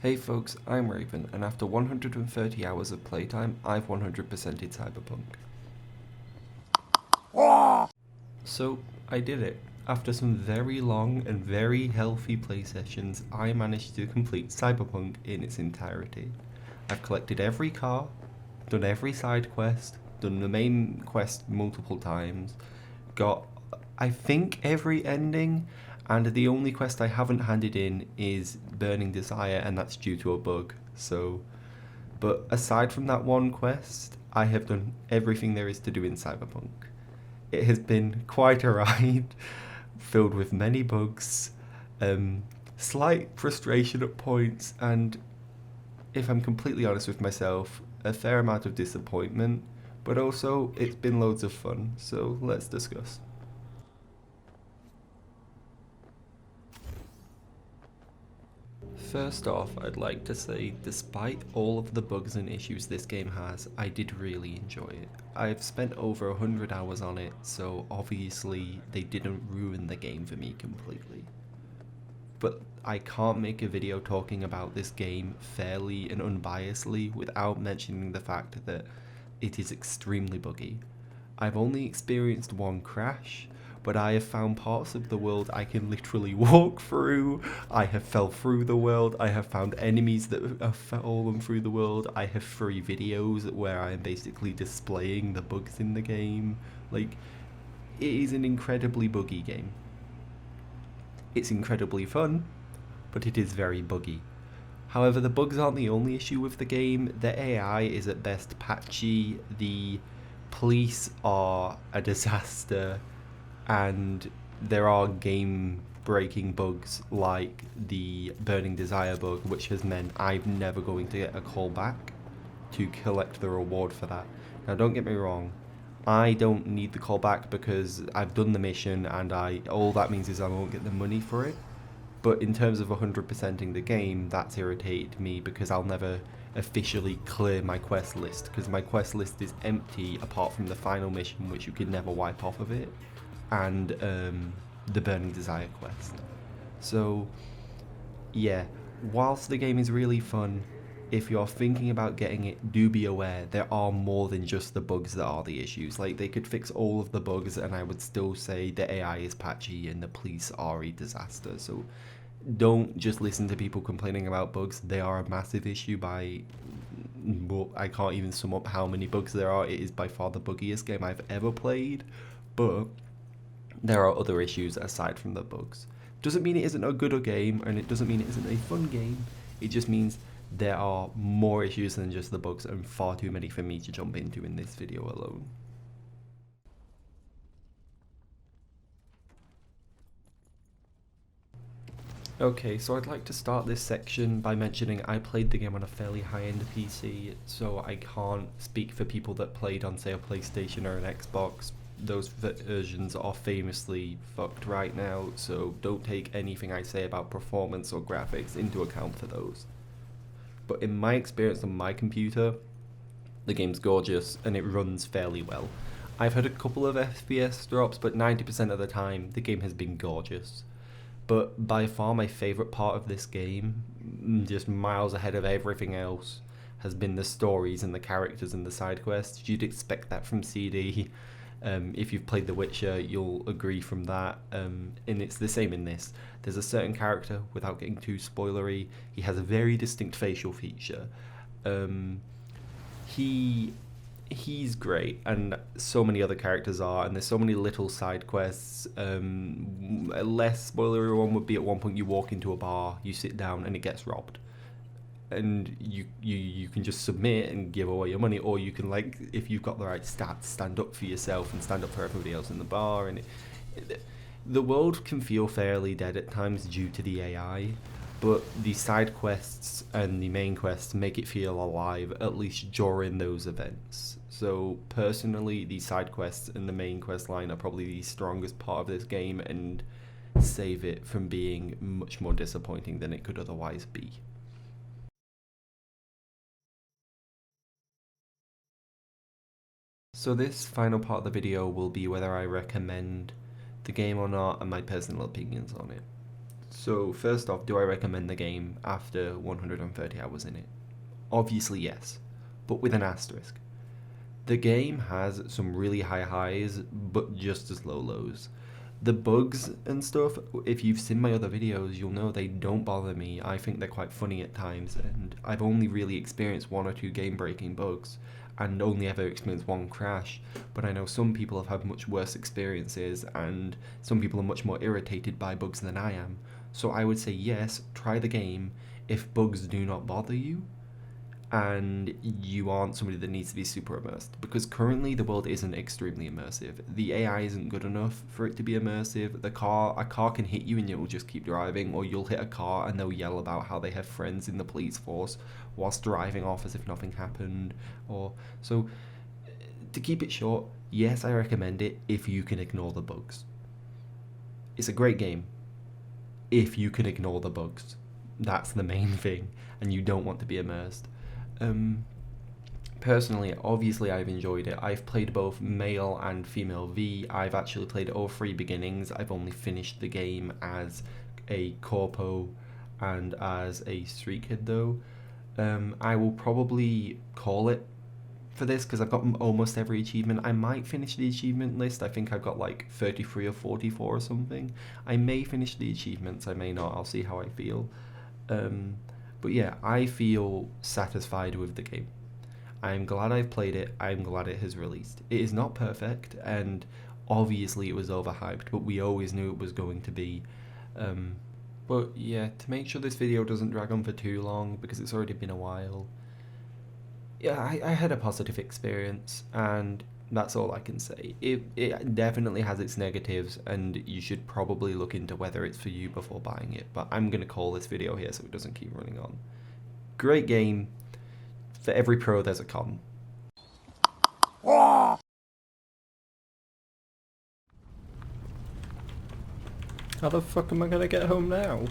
Hey folks, I'm Raven, and after 130 hours of playtime, I've 100%ed Cyberpunk. So, I did it. After some very long and very healthy play sessions, I managed to complete Cyberpunk in its entirety. I've collected every car, done every side quest, done the main quest multiple times, got, I think, every ending, and the only quest I haven't handed in is Burning Desire, and that's due to a bug. But aside from that one quest, I have done everything there is to do in Cyberpunk. It has been quite a ride, filled with many bugs, slight frustration at points, and if I'm completely honest with myself, a fair amount of disappointment, but also it's been loads of fun, so let's discuss. First off, I'd like to say, despite all of the bugs and issues this game has, I did really enjoy it. I've spent over 100 hours on it, so obviously they didn't ruin the game for me completely. But I can't make a video talking about this game fairly and unbiasedly without mentioning the fact that it is extremely buggy. I've only experienced one crash, but I have found parts of the world I can literally walk through. I have fell through the world. I have found enemies that have fallen through the world. I have 3 videos where I am basically displaying the bugs in the game. Like, it is an incredibly buggy game. It's incredibly fun, but it is very buggy. However, the bugs aren't the only issue with the game. The AI is at best patchy, the police are a disaster, and there are game breaking bugs like the Burning Desire bug, which has meant I'm never going to get a call back to collect the reward for that. Now don't get me wrong, I don't need the call back because I've done the mission and all that means is I won't get the money for it. But in terms of 100%ing the game, that's irritated me because I'll never officially clear my quest list, because my quest list is empty apart from the final mission, which you can never wipe off of it, and the Burning Desire quest. So yeah, whilst the game is really fun, if you're thinking about getting it, do be aware there are more than just the bugs that are the issues. Like, they could fix all of the bugs and I would still say the AI is patchy and the police are a disaster. So don't just listen to people complaining about bugs. They are a massive issue by, well, I can't even sum up how many bugs there are. It is by far the buggiest game I've ever played, but there are other issues aside from the bugs. Doesn't mean it isn't a good game, and it doesn't mean it isn't a fun game. It just means there are more issues than just the bugs, and far too many for me to jump into in this video alone. Okay, so I'd like to start this section by mentioning I played the game on a fairly high-end PC, so I can't speak for people that played on, say, a PlayStation or an Xbox. Those versions are famously fucked right now, so don't take anything I say about performance or graphics into account for those. But in my experience on my computer, the game's gorgeous and it runs fairly well. I've had a couple of FPS drops, but 90% of the time the game has been gorgeous. But by far my favourite part of this game, just miles ahead of everything else, has been the stories and the characters and the side quests. You'd expect that from CD. If you've played The Witcher, you'll agree from that. And it's the same in this. There's a certain character, without getting too spoilery, he has a very distinct facial feature. He's great, and so many other characters are, and there's so many little side quests. A less spoilery one would be at one point you walk into a bar, you sit down, and it gets robbed. And you can just submit and give away your money, or you can, like, if you've got the right stats, stand up for yourself and stand up for everybody else in the bar. And the world can feel fairly dead at times due to the AI, but the side quests and the main quests make it feel alive, at least during those events. So personally, the side quests and the main quest line are probably the strongest part of this game and save it from being much more disappointing than it could otherwise be. So this final part of the video will be whether I recommend the game or not and my personal opinions on it. So first off, do I recommend the game after 130 hours in it? Obviously yes, but with an asterisk. The game has some really high highs, but just as low lows. The bugs and stuff, if you've seen my other videos, you'll know they don't bother me. I think they're quite funny at times, and I've only really experienced one or two game breaking bugs, and only ever experienced one crash. But I know some people have had much worse experiences, and some people are much more irritated by bugs than I am. So I would say yes, try the game if bugs do not bother you and you aren't somebody that needs to be super immersed, because currently the world isn't extremely immersive. The AI isn't good enough for it to be immersive. A car can hit you and you'll just keep driving, or you'll hit a car and they'll yell about how they have friends in the police force whilst driving off as if nothing happened. Or so to keep it short, yes, I recommend it if you can ignore the bugs. It's a great game if you can ignore the bugs. That's the main thing, and you don't want to be immersed. Personally, obviously I've enjoyed it. I've played both male and female V. I've actually played all three beginnings. I've only finished the game as a corpo and as a street kid though. I will probably call it for this because I've got almost every achievement. I might finish the achievement list. I think I've got like 33 or 44 or something. I may finish the achievements, I may not. I'll see how I feel. But yeah, I feel satisfied with the game. I'm glad I've played it. I'm glad it has released. It is not perfect, and obviously it was overhyped, but we always knew it was going to be. But yeah, to make sure this video doesn't drag on for too long, because it's already been a while, yeah, I had a positive experience, and that's all I can say. It definitely has its negatives, and you should probably look into whether it's for you before buying it, but I'm going to call this video here so it doesn't keep running on. Great game. For every pro, there's a con. How the fuck am I going to get home now?